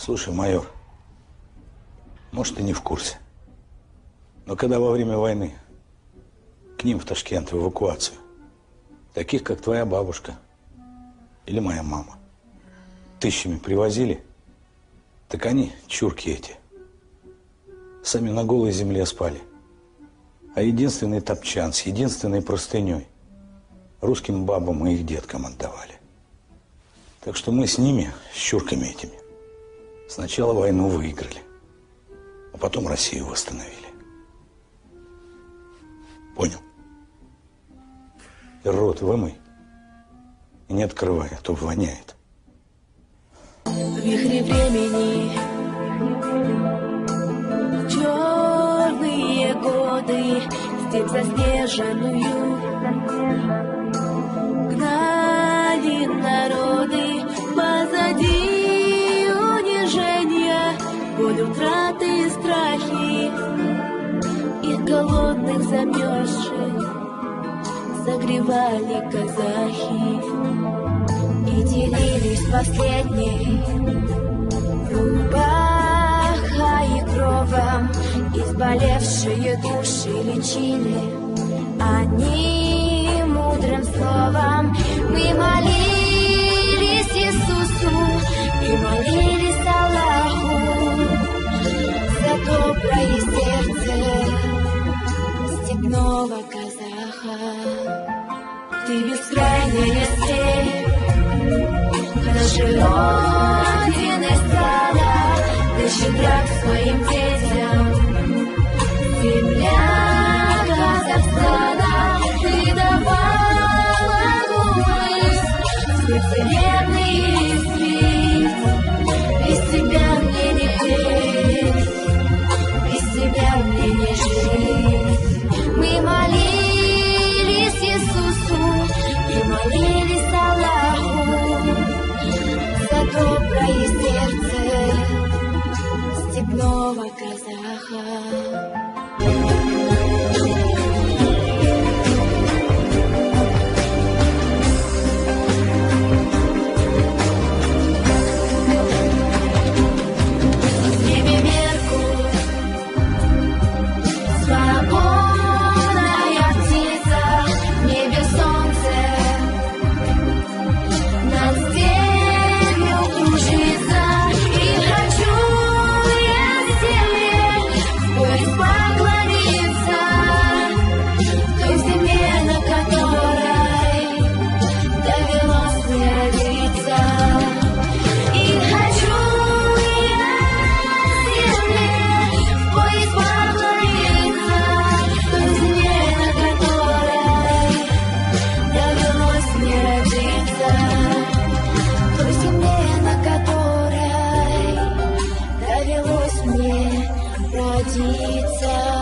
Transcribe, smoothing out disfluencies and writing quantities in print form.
Слушай, майор, может, ты не в курсе, но когда во время войны к ним в Ташкент в эвакуацию таких, как твоя бабушка или моя мама, тысячами привозили, так они, чурки эти, сами на голой земле спали. А единственный топчан с единственной простыней русским бабам и их деткам отдавали. Так что мы с ними, с чурками этими, сначала войну выиграли, а потом Россию восстановили. Понял? И рот вымой и не открывай, а то воняет. В вихре времени, черные годы, степь заснеженную гнали народы, позади унижения, боль утраты и страхи, их голодных замерзших согревали казахи и делились последней рубахой и кровом, изболевшие души лечили они мудрым словом. Мы молились Иисусу и молились Аллаху за доброе сердце степного казаха. Ты бескрайняя степь, нашей Родины стала, ты щедра к своим детям, земля Казахстана, ты давала гумыс, свой вселенной свет. Без тебя мне не жить, без тебя мне не жить. Мы молились Иисусу и молились Аллаху за доброе сердце степного казаха. Родиться.